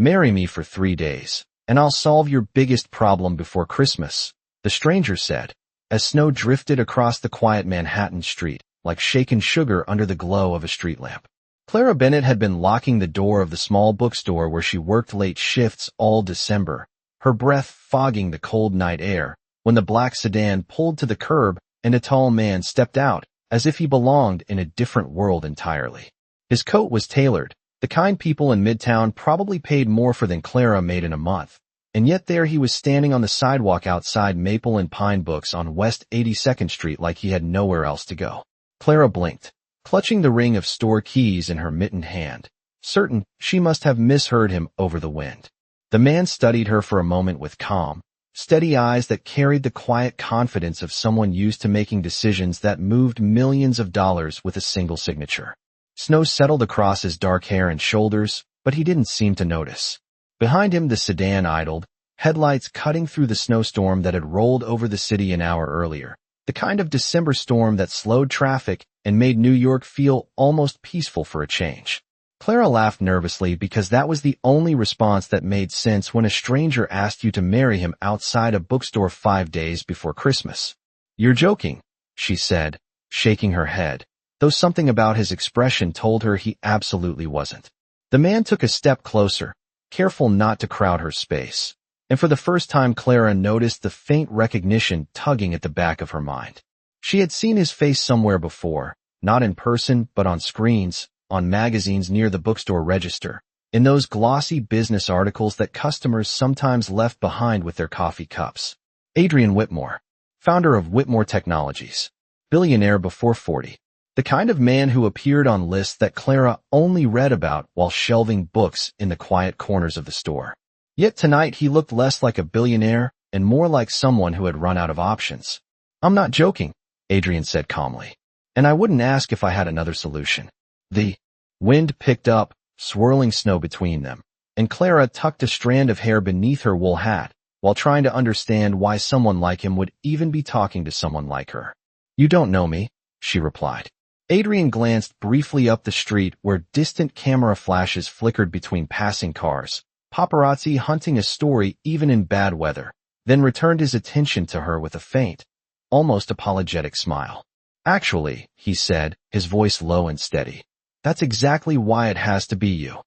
Marry me for 3 days, and I'll solve your biggest problem before Christmas, the stranger said, as snow drifted across the quiet Manhattan street like shaken sugar under the glow of a street lamp. Clara Bennett had been locking the door of the small bookstore where she worked late shifts all December, her breath fogging the cold night air, when the black sedan pulled to the curb and a tall man stepped out, as if he belonged in a different world entirely. His coat was tailored, the kind people in Midtown probably paid more for than Clara made in a month, and yet there he was standing on the sidewalk outside Maple and Pine Books on West 82nd Street like he had nowhere else to go. Clara blinked, clutching the ring of store keys in her mittened hand, certain she must have misheard him over the wind. The man studied her for a moment with calm, steady eyes that carried the quiet confidence of someone used to making decisions that moved millions of dollars with a single signature. Snow settled across his dark hair and shoulders, but he didn't seem to notice. Behind him the sedan idled, headlights cutting through the snowstorm that had rolled over the city an hour earlier, the kind of December storm that slowed traffic and made New York feel almost peaceful for a change. Clara laughed nervously because that was the only response that made sense when a stranger asked you to marry him outside a bookstore 5 days before Christmas. "You're joking," she said, shaking her head, though something about his expression told her he absolutely wasn't. The man took a step closer, careful not to crowd her space, and for the first time Clara noticed the faint recognition tugging at the back of her mind. She had seen his face somewhere before, not in person but on screens, on magazines near the bookstore register, in those glossy business articles that customers sometimes left behind with their coffee cups. Adrian Whitmore, founder of Whitmore Technologies, billionaire before 40, the kind of man who appeared on lists that Clara only read about while shelving books in the quiet corners of the store. Yet tonight he looked less like a billionaire and more like someone who had run out of options. "I'm not joking," Adrian said calmly, "and I wouldn't ask if I had another solution." The wind picked up, swirling snow between them, and Clara tucked a strand of hair beneath her wool hat while trying to understand why someone like him would even be talking to someone like her. "You don't know me," she replied. Adrian glanced briefly up the street where distant camera flashes flickered between passing cars, paparazzi hunting a story even in bad weather, then returned his attention to her with a faint, almost apologetic smile. "Actually," he said, his voice low and steady, "that's exactly why it has to be you."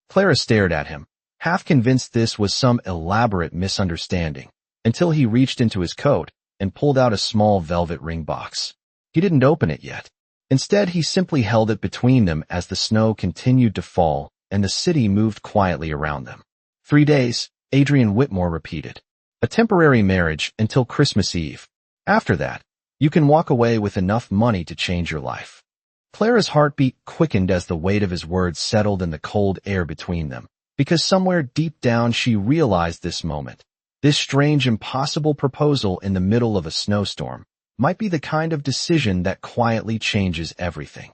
Clara stared at him, half convinced this was some elaborate misunderstanding, until he reached into his coat and pulled out a small velvet ring box. He didn't open it yet. Instead, he simply held it between them as the snow continued to fall and the city moved quietly around them. 3 days, Adrian Whitmore repeated. A temporary marriage until Christmas Eve. After that, you can walk away with enough money to change your life. Clara's heartbeat quickened as the weight of his words settled in the cold air between them, because somewhere deep down she realized this moment, this strange, impossible proposal in the middle of a snowstorm, might be the kind of decision that quietly changes everything.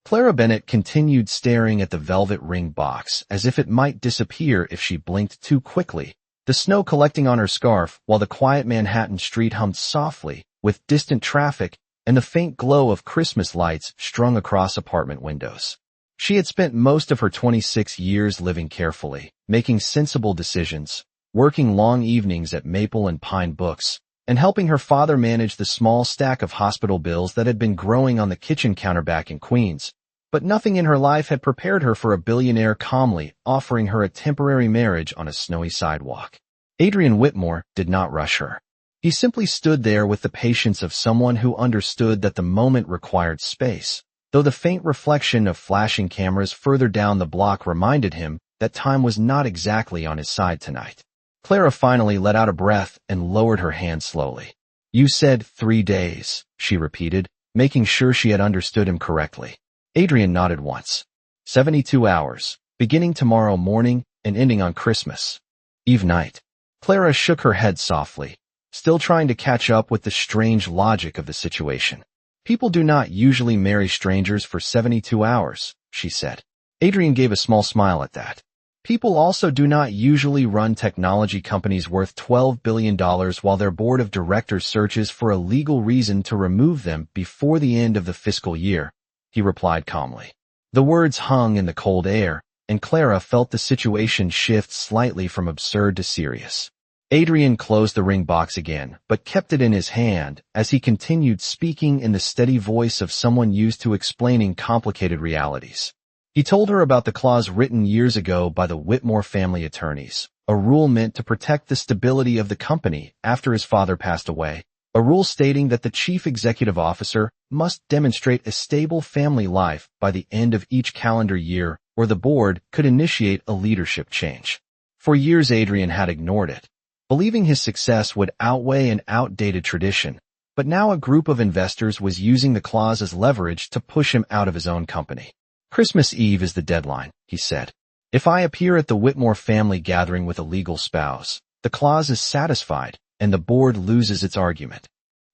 Clara Bennett continued staring at the velvet ring box as if it might disappear if she blinked too quickly, the snow collecting on her scarf while the quiet Manhattan street hummed softly with distant traffic and the faint glow of Christmas lights strung across apartment windows. She had spent most of her 26 years living carefully, making sensible decisions, working long evenings at Maple and Pine Books, and helping her father manage the small stack of hospital bills that had been growing on the kitchen counter back in Queens. But nothing in her life had prepared her for a billionaire calmly offering her a temporary marriage on a snowy sidewalk. Adrian Whitmore did not rush her. He simply stood there with the patience of someone who understood that the moment required space, though the faint reflection of flashing cameras further down the block reminded him that time was not exactly on his side tonight. Clara finally let out a breath and lowered her hand slowly. "You said 3 days," she repeated, making sure she had understood him correctly. Adrian nodded once. 72 hours, beginning tomorrow morning and ending on Christmas Eve night. Clara shook her head softly, still trying to catch up with the strange logic of the situation. "People do not usually marry strangers for 72 hours, she said. Adrian gave a small smile at that. People also do not usually run technology companies worth $12 billion while their board of directors searches for a legal reason to remove them before the end of the fiscal year, he replied calmly. The words hung in the cold air, and Clara felt the situation shift slightly from absurd to serious. Adrian closed the ring box again, but kept it in his hand as he continued speaking in the steady voice of someone used to explaining complicated realities. He told her about the clause written years ago by the Whitmore family attorneys, a rule meant to protect the stability of the company after his father passed away, a rule stating that the chief executive officer must demonstrate a stable family life by the end of each calendar year, or the board could initiate a leadership change. For years Adrian had ignored it, believing his success would outweigh an outdated tradition, but now a group of investors was using the clause as leverage to push him out of his own company. Christmas Eve is the deadline, he said. If I appear at the Whitmore family gathering with a legal spouse, the clause is satisfied, and the board loses its argument.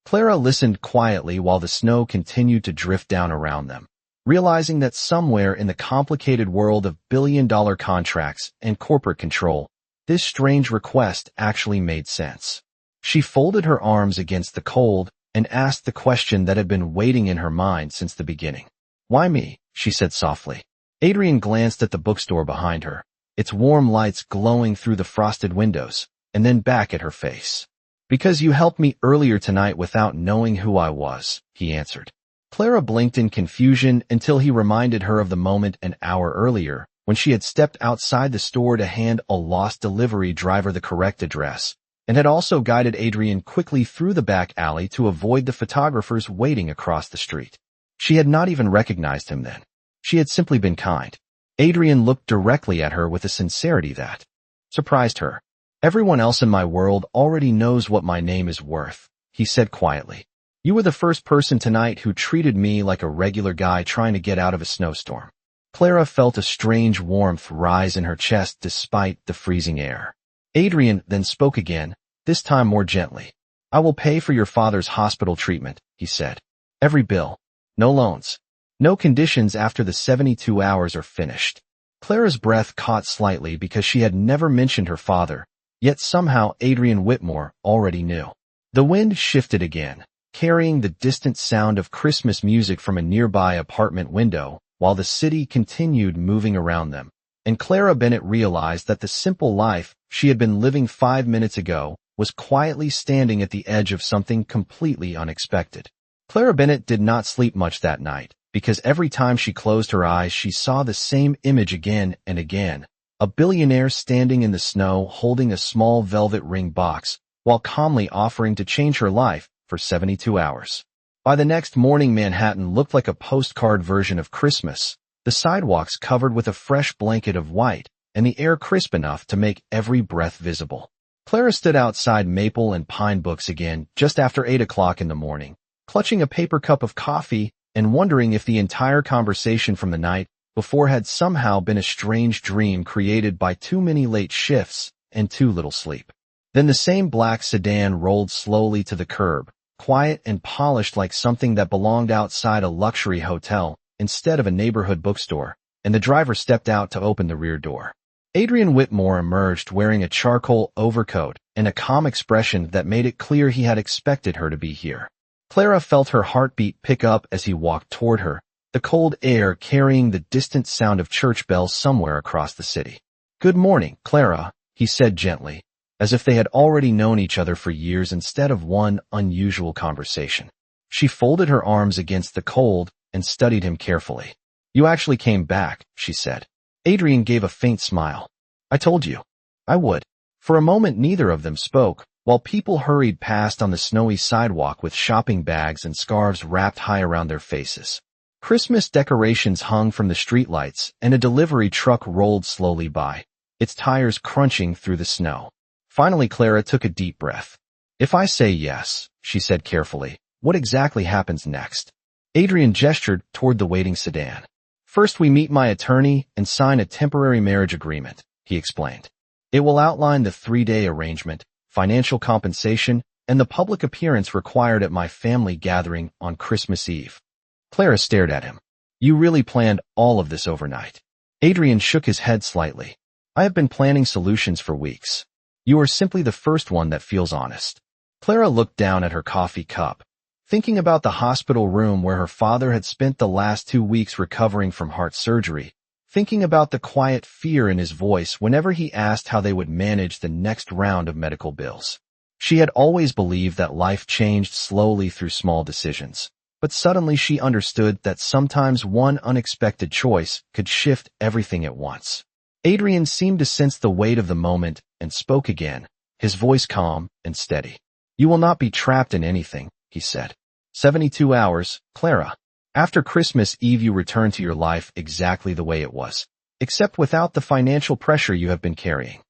Clara listened quietly while the snow continued to drift down around them, realizing that somewhere in the complicated world of billion-dollar contracts and corporate control, this strange request actually made sense. She folded her arms against the cold and asked the question that had been waiting in her mind since the beginning. Why me? She said softly. Adrian glanced at the bookstore behind her, its warm lights glowing through the frosted windows, and then back at her face. Because you helped me earlier tonight without knowing who I was, he answered. Clara blinked in confusion until he reminded her of the moment an hour earlier, when she had stepped outside the store to hand a lost delivery driver the correct address, and had also guided Adrian quickly through the back alley to avoid the photographers waiting across the street. She had not even recognized him then. She had simply been kind. Adrian looked directly at her with a sincerity that surprised her. Everyone else in my world already knows what my name is worth, he said quietly. You were the first person tonight who treated me like a regular guy trying to get out of a snowstorm. Clara felt a strange warmth rise in her chest despite the freezing air. Adrian then spoke again, this time more gently. I will pay for your father's hospital treatment, he said. Every bill. No loans. No conditions after the 72 hours are finished. Clara's breath caught slightly because she had never mentioned her father, yet somehow Adrian Whitmore already knew. The wind shifted again, carrying the distant sound of Christmas music from a nearby apartment window, while the city continued moving around them, and Clara Bennett realized that the simple life she had been living 5 minutes ago was quietly standing at the edge of something completely unexpected. Clara Bennett did not sleep much that night, because every time she closed her eyes she saw the same image again and again, a billionaire standing in the snow holding a small velvet ring box, while calmly offering to change her life for 72 hours. By the next morning Manhattan looked like a postcard version of Christmas, the sidewalks covered with a fresh blanket of white, and the air crisp enough to make every breath visible. Clara stood outside Maple and Pine Books again just after 8 o'clock in the morning, clutching a paper cup of coffee and wondering if the entire conversation from the night before had somehow been a strange dream created by too many late shifts and too little sleep. Then the same black sedan rolled slowly to the curb, quiet and polished like something that belonged outside a luxury hotel instead of a neighborhood bookstore, and the driver stepped out to open the rear door. Adrian Whitmore emerged wearing a charcoal overcoat and a calm expression that made it clear he had expected her to be here. Clara felt her heartbeat pick up as he walked toward her, the cold air carrying the distant sound of church bells somewhere across the city. Good morning, Clara, he said gently, as if they had already known each other for years instead of one unusual conversation. She folded her arms against the cold and studied him carefully. You actually came back, she said. Adrian gave a faint smile. I told you. I would. For a moment neither of them spoke, while people hurried past on the snowy sidewalk with shopping bags and scarves wrapped high around their faces. Christmas decorations hung from the streetlights, and a delivery truck rolled slowly by, its tires crunching through the snow. Finally Clara took a deep breath. If I say yes, she said carefully, what exactly happens next? Adrian gestured toward the waiting sedan. First we meet my attorney and sign a temporary marriage agreement, he explained. It will outline the 3-day arrangement, financial compensation, and the public appearance required at my family gathering on Christmas Eve. Clara stared at him. You really planned all of this overnight. Adrian shook his head slightly. I have been planning solutions for weeks. You are simply the first one that feels honest. Clara looked down at her coffee cup, thinking about the hospital room where her father had spent the last 2 weeks recovering from heart surgery, thinking about the quiet fear in his voice whenever he asked how they would manage the next round of medical bills. She had always believed that life changed slowly through small decisions, but suddenly she understood that sometimes one unexpected choice could shift everything at once. Adrian seemed to sense the weight of the moment and spoke again, his voice calm and steady. "You will not be trapped in anything," he said. 72 hours, Clara. After Christmas Eve you return to your life exactly the way it was, except without the financial pressure you have been carrying.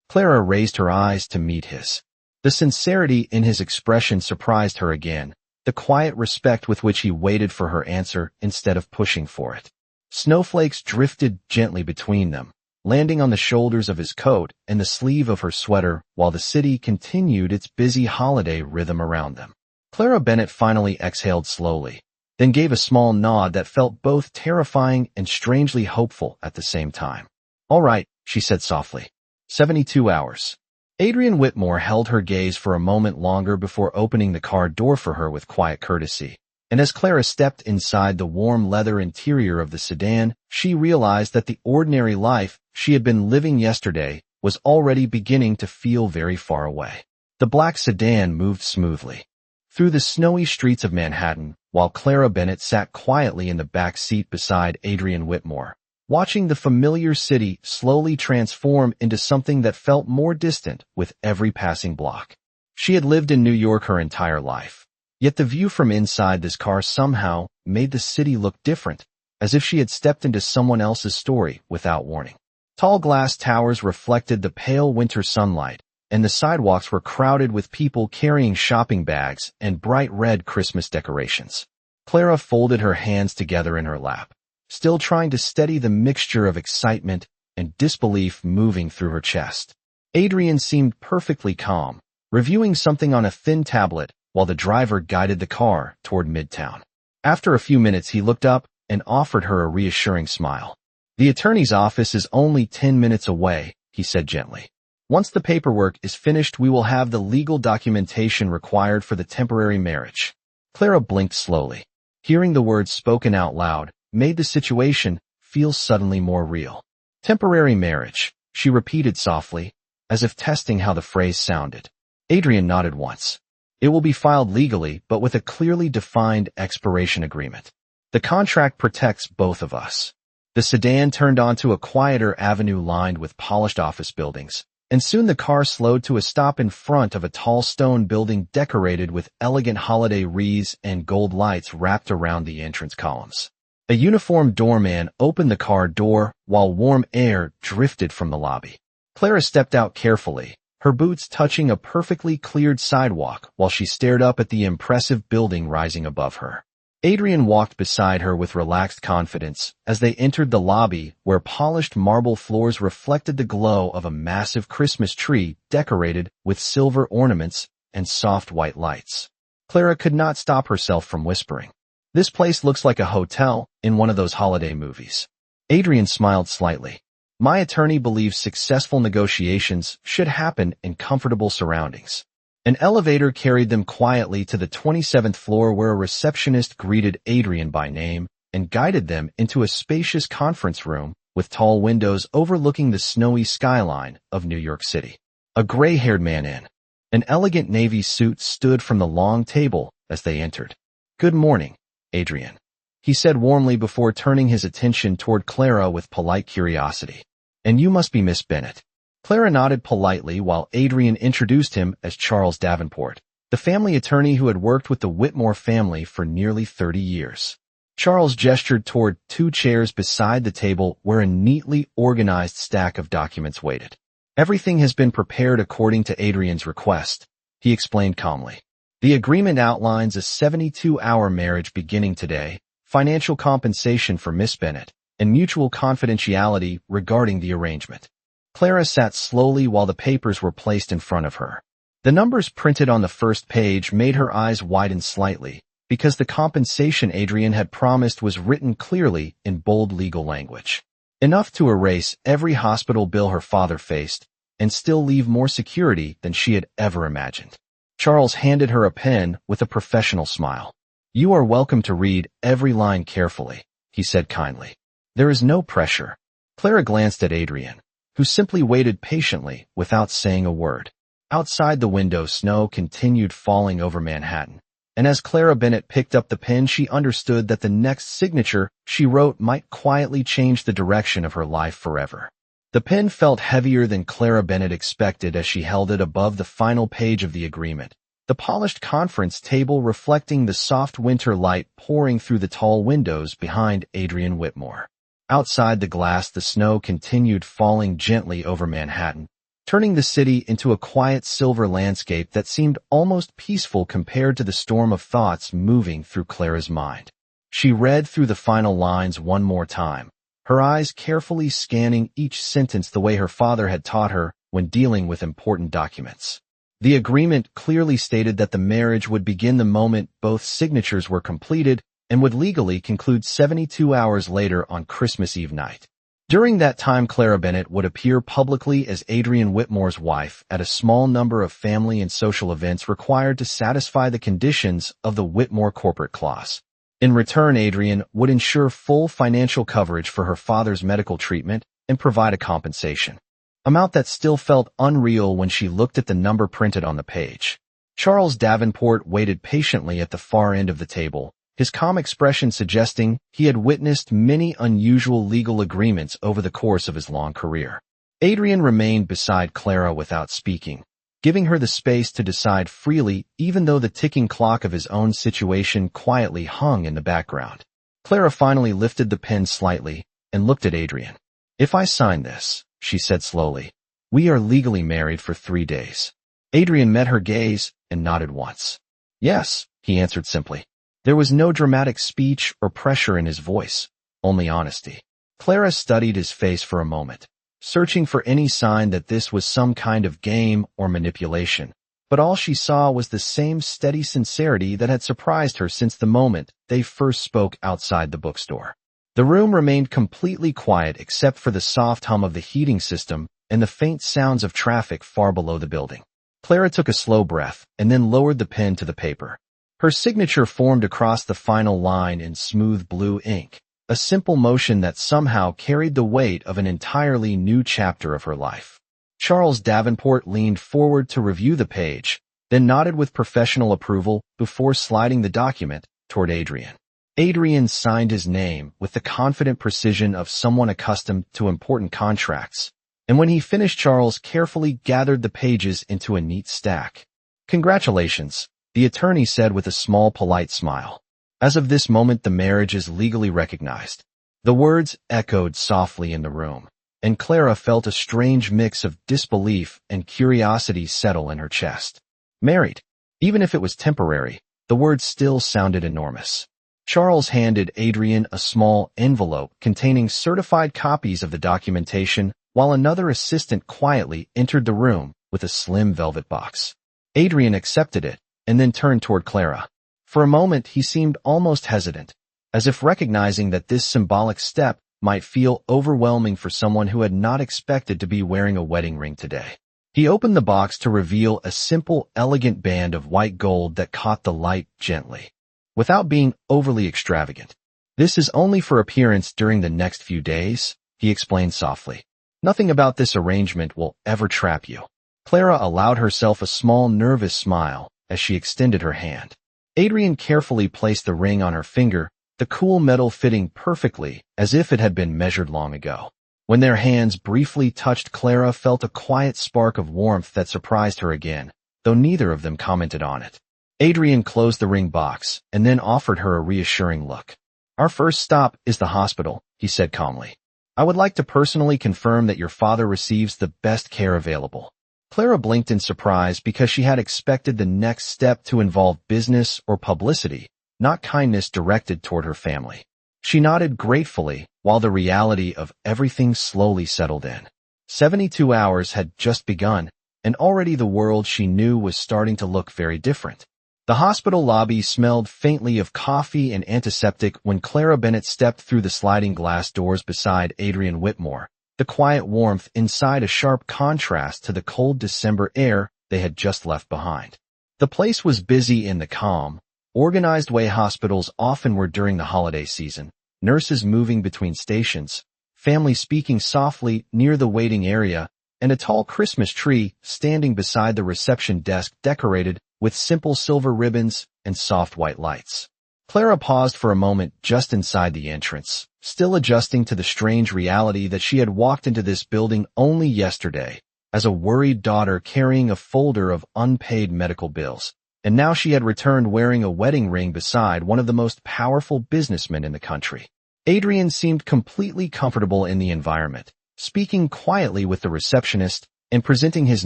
Clara raised her eyes to meet his. The sincerity in his expression surprised her again, the quiet respect with which he waited for her answer instead of pushing for it. Snowflakes drifted gently between them, landing on the shoulders of his coat and the sleeve of her sweater while the city continued its busy holiday rhythm around them. Clara Bennett finally exhaled slowly, then gave a small nod that felt both terrifying and strangely hopeful at the same time. "All right," she said softly. 72 hours. Adrian Whitmore held her gaze for a moment longer before opening the car door for her with quiet courtesy, and as Clara stepped inside the warm leather interior of the sedan, she realized that the ordinary life she had been living yesterday was already beginning to feel very far away. The black sedan moved smoothly through the snowy streets of Manhattan, while Clara Bennett sat quietly in the back seat beside Adrian Whitmore, watching the familiar city slowly transform into something that felt more distant with every passing block. She had lived in New York her entire life, yet the view from inside this car somehow made the city look different, as if she had stepped into someone else's story without warning. Tall glass towers reflected the pale winter sunlight, and the sidewalks were crowded with people carrying shopping bags and bright red Christmas decorations. Clara folded her hands together in her lap, still trying to steady the mixture of excitement and disbelief moving through her chest. Adrian seemed perfectly calm, reviewing something on a thin tablet while the driver guided the car toward Midtown. After a few minutes he looked up and offered her a reassuring smile. "The attorney's office is only 10 minutes away," he said gently. "Once the paperwork is finished we will have the legal documentation required for the temporary marriage." Clara blinked slowly. Hearing the words spoken out loud made the situation feel suddenly more real. "Temporary marriage," she repeated softly, as if testing how the phrase sounded. Adrian nodded once. "It will be filed legally, but with a clearly defined expiration agreement. The contract protects both of us." The sedan turned onto a quieter avenue lined with polished office buildings, and soon the car slowed to a stop in front of a tall stone building decorated with elegant holiday wreaths and gold lights wrapped around the entrance columns. A uniformed doorman opened the car door while warm air drifted from the lobby. Clara stepped out carefully, her boots touching a perfectly cleared sidewalk while she stared up at the impressive building rising above her. Adrian walked beside her with relaxed confidence as they entered the lobby where polished marble floors reflected the glow of a massive Christmas tree decorated with silver ornaments and soft white lights. Clara could not stop herself from whispering, "This place looks like a hotel in one of those holiday movies." Adrian smiled slightly. "My attorney believes successful negotiations should happen in comfortable surroundings." An elevator carried them quietly to the 27th floor where a receptionist greeted Adrian by name and guided them into a spacious conference room with tall windows overlooking the snowy skyline of New York City. A gray-haired man in an elegant navy suit stood from the long table as they entered. "Good morning, Adrian," he said warmly before turning his attention toward Clara with polite curiosity. "And you must be Miss Bennett." Clara nodded politely while Adrian introduced him as Charles Davenport, the family attorney who had worked with the Whitmore family for nearly 30 years. Charles gestured toward two chairs beside the table where a neatly organized stack of documents waited. "Everything has been prepared according to Adrian's request," he explained calmly. "The agreement outlines a 72-hour marriage beginning today, financial compensation for Miss Bennett, and mutual confidentiality regarding the arrangement." Clara sat slowly while the papers were placed in front of her. The numbers printed on the first page made her eyes widen slightly, because the compensation Adrian had promised was written clearly in bold legal language. Enough to erase every hospital bill her father faced, and still leave more security than she had ever imagined. Charles handed her a pen with a professional smile. "You are welcome to read every line carefully," he said kindly. "There is no pressure. Clara glanced at Adrian, who simply waited patiently without saying a word. Outside the window, snow continued falling over Manhattan, and as Clara Bennett picked up the pen, she understood that the next signature she wrote might quietly change the direction of her life forever. The pen felt heavier than Clara Bennett expected as she held it above the final page of the agreement, the polished conference table reflecting the soft winter light pouring through the tall windows behind Adrian Whitmore. Outside the glass, the snow continued falling gently over Manhattan, turning the city into a quiet silver landscape that seemed almost peaceful compared to the storm of thoughts moving through Clara's mind. She read through the final lines one more time, her eyes carefully scanning each sentence the way her father had taught her when dealing with important documents. The agreement clearly stated that the marriage would begin the moment both signatures were completed and would legally conclude 72 hours later on Christmas Eve night. During that time, Clara Bennett would appear publicly as Adrian Whitmore's wife at a small number of family and social events required to satisfy the conditions of the Whitmore corporate clause. In return, Adrian would ensure full financial coverage for her father's medical treatment and provide a compensation amount that still felt unreal when she looked at the number printed on the page. Charles Davenport waited patiently at the far end of the table, his calm expression suggesting he had witnessed many unusual legal agreements over the course of his long career. Adrian remained beside Clara without speaking, giving her the space to decide freely even though the ticking clock of his own situation quietly hung in the background. Clara finally lifted the pen slightly and looked at Adrian. "If I sign this," she said slowly, "we are legally married for 3 days." Adrian met her gaze and nodded once. "Yes," he answered simply. There was no dramatic speech or pressure in his voice, only honesty. Clara studied his face for a moment, searching for any sign that this was some kind of game or manipulation, but all she saw was the same steady sincerity that had surprised her since the moment they first spoke outside the bookstore. The room remained completely quiet except for the soft hum of the heating system and the faint sounds of traffic far below the building. Clara took a slow breath and then lowered the pen to the paper. Her signature formed across the final line in smooth blue ink, a simple motion that somehow carried the weight of an entirely new chapter of her life. Charles Davenport leaned forward to review the page, then nodded with professional approval before sliding the document toward Adrian. Adrian signed his name with the confident precision of someone accustomed to important contracts, and when he finished, Charles carefully gathered the pages into a neat stack. "Congratulations," the attorney said with a small, polite smile. "As of this moment, the marriage is legally recognized." The words echoed softly in the room, and Clara felt a strange mix of disbelief and curiosity settle in her chest. Married. Even if it was temporary, the word still sounded enormous. Charles handed Adrian a small envelope containing certified copies of the documentation, while another assistant quietly entered the room with a slim velvet box. Adrian accepted it and then turned toward Clara. For a moment, he seemed almost hesitant, as if recognizing that this symbolic step might feel overwhelming for someone who had not expected to be wearing a wedding ring today. He opened the box to reveal a simple, elegant band of white gold that caught the light gently, without being overly extravagant. "This is only for appearance during the next few days," he explained softly. "Nothing about this arrangement will ever trap you." Clara allowed herself a small, nervous smile as she extended her hand. Adrian carefully placed the ring on her finger, the cool metal fitting perfectly as if it had been measured long ago. When their hands briefly touched, Clara felt a quiet spark of warmth that surprised her again, though neither of them commented on it. Adrian closed the ring box and then offered her a reassuring look. "Our first stop is the hospital," he said calmly. "I would like to personally confirm that your father receives the best care available." Clara blinked in surprise because she had expected the next step to involve business or publicity, not kindness directed toward her family. She nodded gratefully while the reality of everything slowly settled in. 72 hours had just begun, and already the world she knew was starting to look very different. The hospital lobby smelled faintly of coffee and antiseptic when Clara Bennett stepped through the sliding glass doors beside Adrian Whitmore, the quiet warmth inside a sharp contrast to the cold December air they had just left behind. The place was busy in the calm, organized way hospitals often were during the holiday season, nurses moving between stations, family speaking softly near the waiting area, and a tall Christmas tree standing beside the reception desk decorated with simple silver ribbons and soft white lights. Clara paused for a moment just inside the entrance, still adjusting to the strange reality that she had walked into this building only yesterday as a worried daughter carrying a folder of unpaid medical bills, and now she had returned wearing a wedding ring beside one of the most powerful businessmen in the country. Adrian seemed completely comfortable in the environment, speaking quietly with the receptionist and presenting his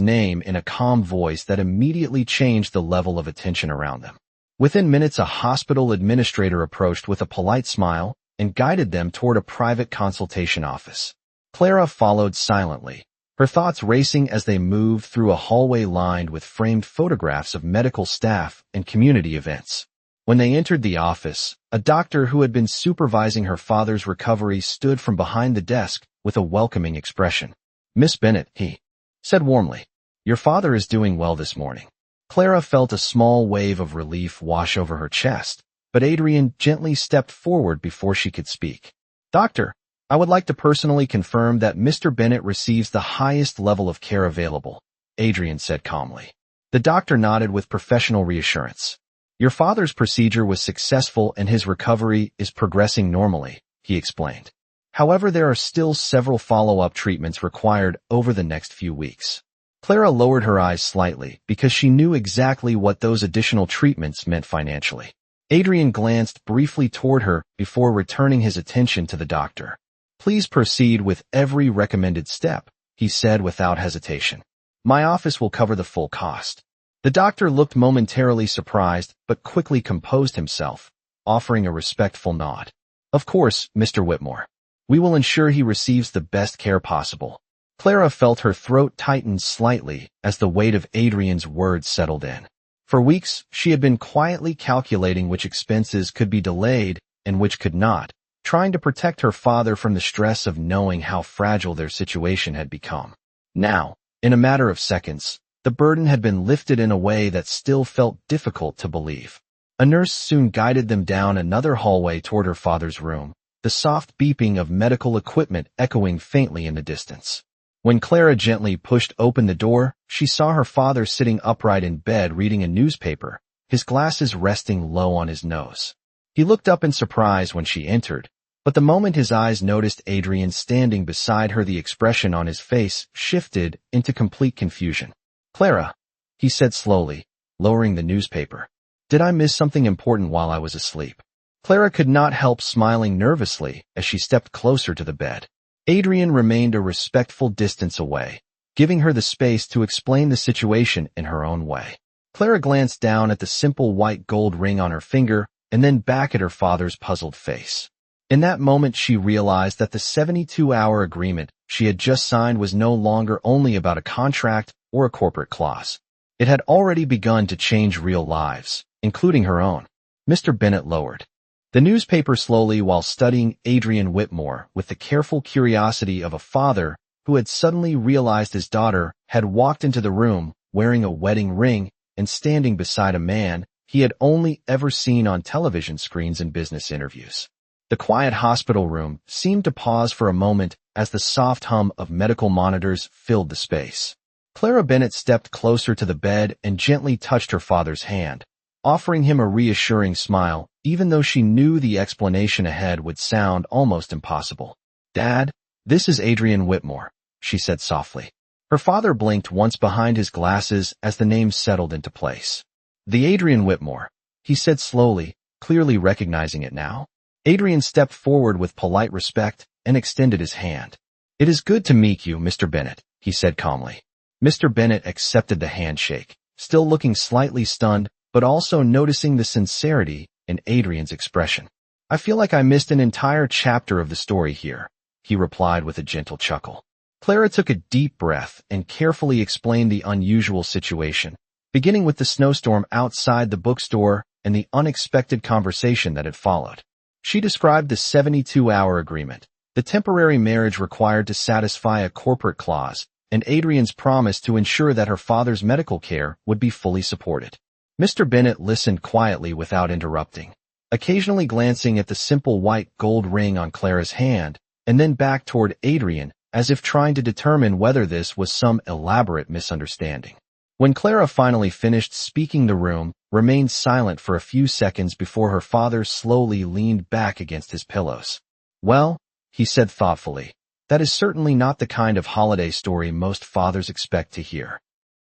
name in a calm voice that immediately changed the level of attention around them. Within minutes, a hospital administrator approached with a polite smile and guided them toward a private consultation office. Clara followed silently, her thoughts racing as they moved through a hallway lined with framed photographs of medical staff and community events. When they entered the office, a doctor who had been supervising her father's recovery stood from behind the desk with a welcoming expression. "Miss Bennett," he said warmly, "your father is doing well this morning." Clara felt a small wave of relief wash over her chest, but Adrian gently stepped forward before she could speak. "Doctor, I would like to personally confirm that Mr. Bennett receives the highest level of care available," Adrian said calmly. The doctor nodded with professional reassurance. "Your father's procedure was successful and his recovery is progressing normally," he explained. "However, there are still several follow-up treatments required over the next few weeks." Clara lowered her eyes slightly because she knew exactly what those additional treatments meant financially. Adrian glanced briefly toward her before returning his attention to the doctor. "Please proceed with every recommended step," he said without hesitation. "My office will cover the full cost." The doctor looked momentarily surprised but quickly composed himself, offering a respectful nod. "Of course, Mr. Whitmore. We will ensure he receives the best care possible." Clara felt her throat tighten slightly as the weight of Adrian's words settled in. For weeks, she had been quietly calculating which expenses could be delayed and which could not, trying to protect her father from the stress of knowing how fragile their situation had become. Now, in a matter of seconds, the burden had been lifted in a way that still felt difficult to believe. A nurse soon guided them down another hallway toward her father's room, the soft beeping of medical equipment echoing faintly in the distance. When Clara gently pushed open the door, she saw her father sitting upright in bed reading a newspaper, his glasses resting low on his nose. He looked up in surprise when she entered, but the moment his eyes noticed Adrian standing beside her, the expression on his face shifted into complete confusion. "Clara," he said slowly, lowering the newspaper. "Did I miss something important while I was asleep?" Clara could not help smiling nervously as she stepped closer to the bed. Adrian remained a respectful distance away, giving her the space to explain the situation in her own way. Clara glanced down at the simple white gold ring on her finger and then back at her father's puzzled face. In that moment, she realized that the 72-hour agreement she had just signed was no longer only about a contract or a corporate clause. It had already begun to change real lives, including her own. Mr. Bennett lowered the newspaper slowly while studying Adrian Whitmore with the careful curiosity of a father who had suddenly realized his daughter had walked into the room wearing a wedding ring and standing beside a man he had only ever seen on television screens and business interviews. The quiet hospital room seemed to pause for a moment as the soft hum of medical monitors filled the space. Clara Bennett stepped closer to the bed and gently touched her father's hand, offering him a reassuring smile, even though she knew the explanation ahead would sound almost impossible. "Dad, this is Adrian Whitmore," she said softly. Her father blinked once behind his glasses as the name settled into place. "The Adrian Whitmore," he said slowly, clearly recognizing it now. Adrian stepped forward with polite respect and extended his hand. "It is good to meet you, Mr. Bennett," he said calmly. Mr. Bennett accepted the handshake, still looking slightly stunned, but also noticing the sincerity in Adrian's expression. "I feel like I missed an entire chapter of the story here," he replied with a gentle chuckle. Clara took a deep breath and carefully explained the unusual situation, beginning with the snowstorm outside the bookstore and the unexpected conversation that had followed. She described the 72-hour agreement, the temporary marriage required to satisfy a corporate clause, and Adrian's promise to ensure that her father's medical care would be fully supported. Mr. Bennett listened quietly without interrupting, occasionally glancing at the simple white gold ring on Clara's hand, and then back toward Adrian, as if trying to determine whether this was some elaborate misunderstanding. When Clara finally finished speaking, the room remained silent for a few seconds before her father slowly leaned back against his pillows. "Well," he said thoughtfully, "that is certainly not the kind of holiday story most fathers expect to hear."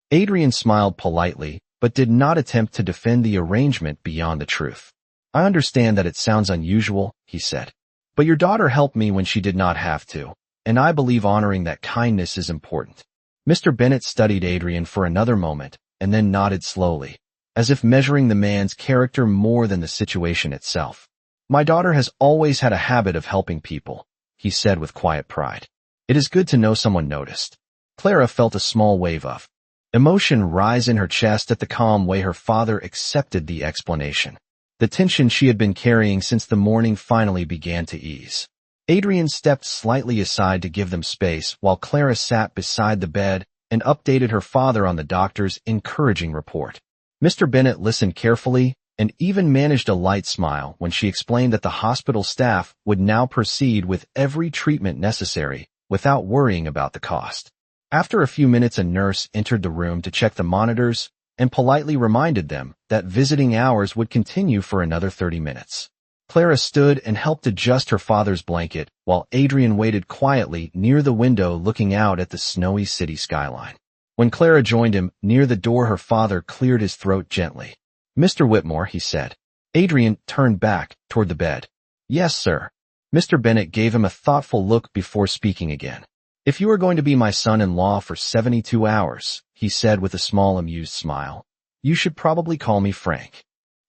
Adrian smiled politely, but did not attempt to defend the arrangement beyond the truth. "I understand that it sounds unusual," he said, "but your daughter helped me when she did not have to, and I believe honoring that kindness is important." Mr. Bennet studied Adrian for another moment, and then nodded slowly, as if measuring the man's character more than the situation itself. "My daughter has always had a habit of helping people," he said with quiet pride. "It is good to know someone noticed." Clara felt a small wave of emotion rise in her chest at the calm way her father accepted the explanation. The tension she had been carrying since the morning finally began to ease. Adrian stepped slightly aside to give them space while Clara sat beside the bed and updated her father on the doctor's encouraging report. Mr. Bennet listened carefully and even managed a light smile when she explained that the hospital staff would now proceed with every treatment necessary without worrying about the cost. After a few minutes, a nurse entered the room to check the monitors and politely reminded them that visiting hours would continue for another 30 minutes. Clara stood and helped adjust her father's blanket, while Adrian waited quietly near the window looking out at the snowy city skyline. When Clara joined him near the door, her father cleared his throat gently. "Mr. Whitmore," he said. Adrian turned back toward the bed. "Yes, sir." Mr. Bennet gave him a thoughtful look before speaking again. "If you are going to be my son-in-law for 72 hours, he said with a small amused smile, "you should probably call me Frank."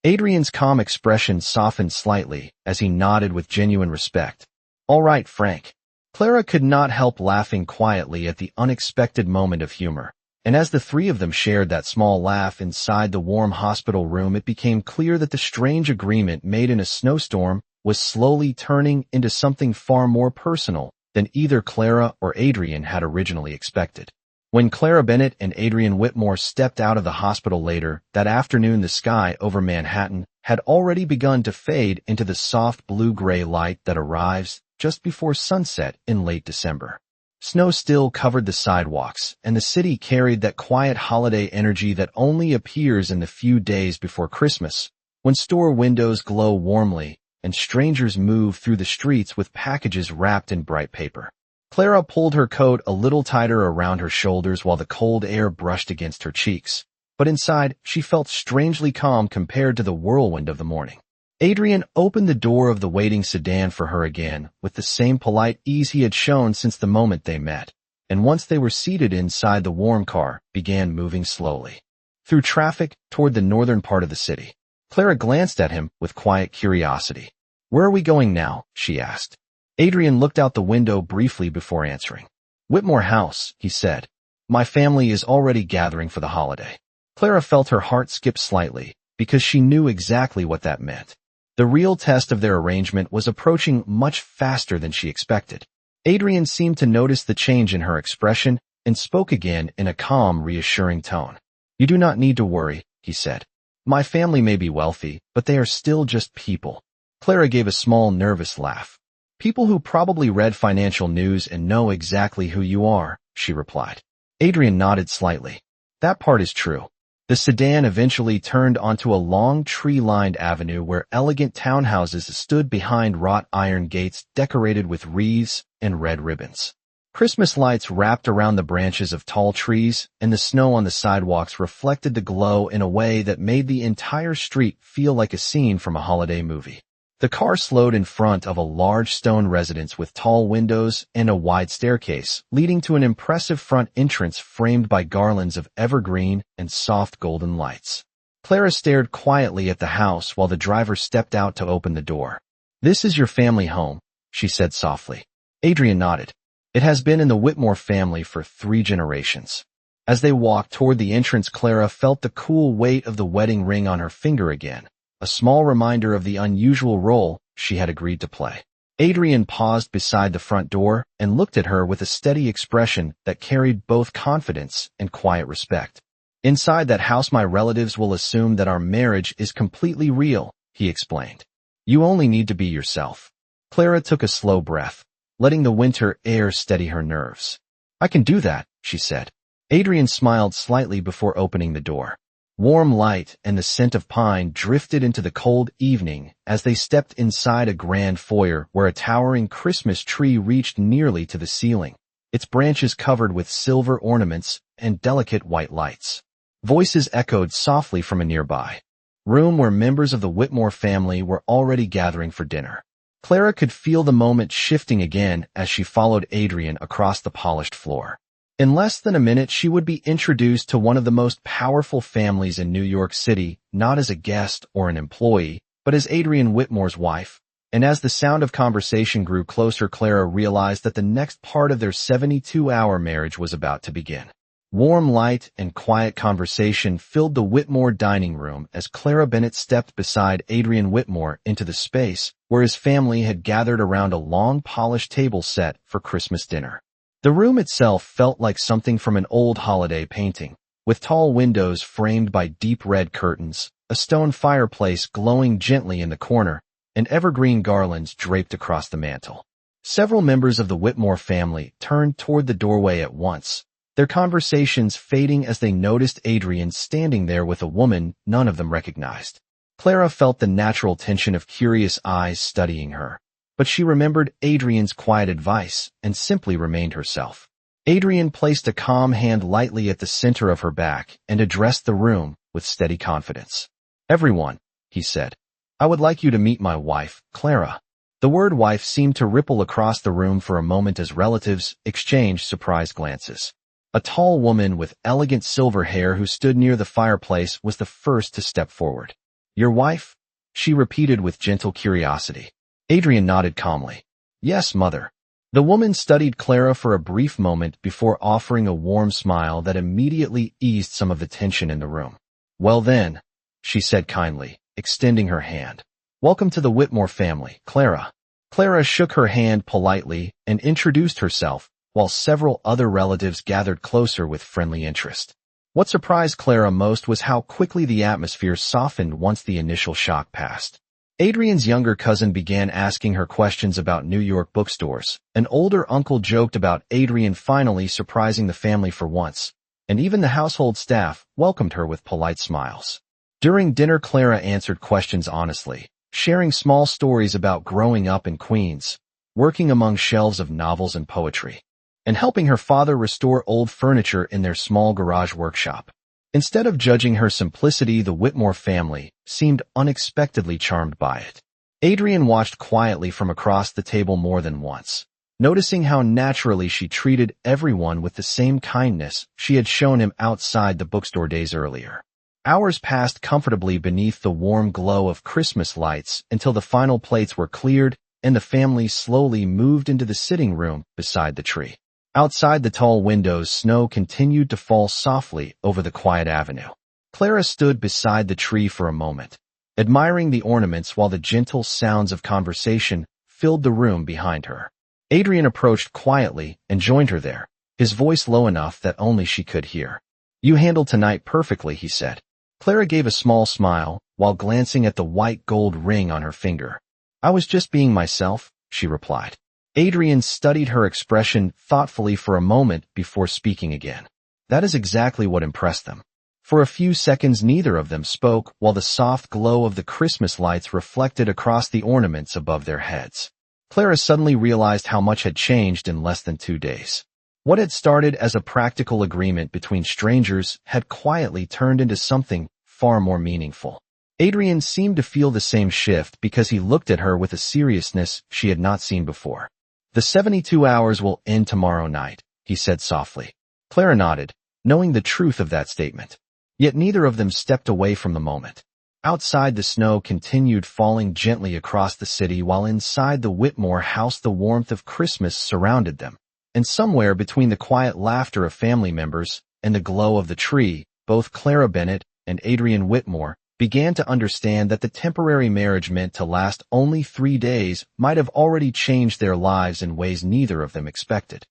Adrian's calm expression softened slightly as he nodded with genuine respect. "All right, Frank." Clara could not help laughing quietly at the unexpected moment of humor, and as the three of them shared that small laugh inside the warm hospital room, it became clear that the strange agreement made in a snowstorm was slowly turning into something far more personal than either Clara or Adrian had originally expected. When Clara Bennet and Adrian Whitmore stepped out of the hospital later that afternoon, the sky over Manhattan had already begun to fade into the soft blue-gray light that arrives just before sunset in late December. Snow still covered the sidewalks, and the city carried that quiet holiday energy that only appears in the few days before Christmas, when store windows glow warmly and strangers move through the streets with packages wrapped in bright paper. Clara pulled her coat a little tighter around her shoulders while the cold air brushed against her cheeks, but inside she felt strangely calm compared to the whirlwind of the morning. Adrian opened the door of the waiting sedan for her again with the same polite ease he had shown since the moment they met, and once they were seated inside the warm car, began moving slowly through traffic toward the northern part of the city. Clara glanced at him with quiet curiosity. "Where are we going now?" she asked. Adrian looked out the window briefly before answering. "Whitmore House," he said. "My family is already gathering for the holiday." Clara felt her heart skip slightly, because she knew exactly what that meant. The real test of their arrangement was approaching much faster than she expected. Adrian seemed to notice the change in her expression and spoke again in a calm, reassuring tone. "You do not need to worry," he said. "My family may be wealthy, but they are still just people." Clara gave a small, nervous laugh. "People who probably read financial news and know exactly who you are," she replied. Adrian nodded slightly. "That part is true." The sedan eventually turned onto a long tree-lined avenue where elegant townhouses stood behind wrought iron gates decorated with wreaths and red ribbons. Christmas lights wrapped around the branches of tall trees, and the snow on the sidewalks reflected the glow in a way that made the entire street feel like a scene from a holiday movie. The car slowed in front of a large stone residence with tall windows and a wide staircase, leading to an impressive front entrance framed by garlands of evergreen and soft golden lights. Clara stared quietly at the house while the driver stepped out to open the door. "This is your family home," she said softly. Adrian nodded. "It has been in the Whitmore family for 3 generations. As they walked toward the entrance, Clara felt the cool weight of the wedding ring on her finger again, a small reminder of the unusual role she had agreed to play. Adrian paused beside the front door and looked at her with a steady expression that carried both confidence and quiet respect. "Inside that house, my relatives will assume that our marriage is completely real," he explained. "You only need to be yourself." Clara took a slow breath. letting the winter air steady her nerves. "I can do that," she said. Adrian smiled slightly before opening the door. Warm light and the scent of pine drifted into the cold evening as they stepped inside a grand foyer where a towering Christmas tree reached nearly to the ceiling, its branches covered with silver ornaments and delicate white lights. Voices echoed softly from a nearby room where members of the Whitmore family were already gathering for dinner. Clara could feel the moment shifting again as she followed Adrian across the polished floor. In less than a minute, she would be introduced to one of the most powerful families in New York City, not as a guest or an employee, but as Adrian Whitmore's wife. And as the sound of conversation grew closer, Clara realized that the next part of their 72-hour marriage was about to begin. Warm light and quiet conversation filled the Whitmore dining room as Clara Bennett stepped beside Adrian Whitmore into the space where his family had gathered around a long polished table set for Christmas dinner. The room itself felt like something from an old holiday painting, with tall windows framed by deep red curtains, a stone fireplace glowing gently in the corner, and evergreen garlands draped across the mantel. Several members of the Whitmore family turned toward the doorway at once, their conversations fading as they noticed Adrian standing there with a woman none of them recognized. Clara felt the natural tension of curious eyes studying her, but she remembered Adrian's quiet advice and simply remained herself. Adrian placed a calm hand lightly at the center of her back and addressed the room with steady confidence. "Everyone," he said, "I would like you to meet my wife, Clara." The word wife seemed to ripple across the room for a moment as relatives exchanged surprised glances. A tall woman with elegant silver hair who stood near the fireplace was the first to step forward. "Your wife?" she repeated with gentle curiosity. Adrian nodded calmly. "Yes, mother." The woman studied Clara for a brief moment before offering a warm smile that immediately eased some of the tension in the room. "Well then," she said kindly, extending her hand. "Welcome to the Whitmore family, Clara." Clara shook her hand politely and introduced herself, while several other relatives gathered closer with friendly interest. What surprised Clara most was how quickly the atmosphere softened once the initial shock passed. Adrian's younger cousin began asking her questions about New York bookstores. An older uncle joked about Adrian finally surprising the family for once, and even the household staff welcomed her with polite smiles. During dinner, Clara answered questions honestly, sharing small stories about growing up in Queens, working among shelves of novels and poetry, and helping her father restore old furniture in their small garage workshop. Instead of judging her simplicity, the Whitmore family seemed unexpectedly charmed by it. Adrian watched quietly from across the table more than once, noticing how naturally she treated everyone with the same kindness she had shown him outside the bookstore days earlier. Hours passed comfortably beneath the warm glow of Christmas lights until the final plates were cleared and the family slowly moved into the sitting room beside the tree. Outside the tall windows, snow continued to fall softly over the quiet avenue. Clara stood beside the tree for a moment, admiring the ornaments while the gentle sounds of conversation filled the room behind her. Adrian approached quietly and joined her there, his voice low enough that only she could hear. "You handled tonight perfectly," he said. Clara gave a small smile while glancing at the white gold ring on her finger. "I was just being myself," she replied. Adrian studied her expression thoughtfully for a moment before speaking again. That is exactly what impressed them. For a few seconds, neither of them spoke while the soft glow of the Christmas lights reflected across the ornaments above their heads. Clara suddenly realized how much had changed in less than 2 days. What had started as a practical agreement between strangers had quietly turned into something far more meaningful. Adrian seemed to feel the same shift because he looked at her with a seriousness she had not seen before. "The 72 hours will end tomorrow night," he said softly. Clara nodded, knowing the truth of that statement. Yet neither of them stepped away from the moment. Outside, the snow continued falling gently across the city, while inside the Whitmore house the warmth of Christmas surrounded them. And somewhere between the quiet laughter of family members and the glow of the tree, both Clara Bennett and Adrian Whitmore began to understand that the temporary marriage meant to last only 3 days might have already changed their lives in ways neither of them expected.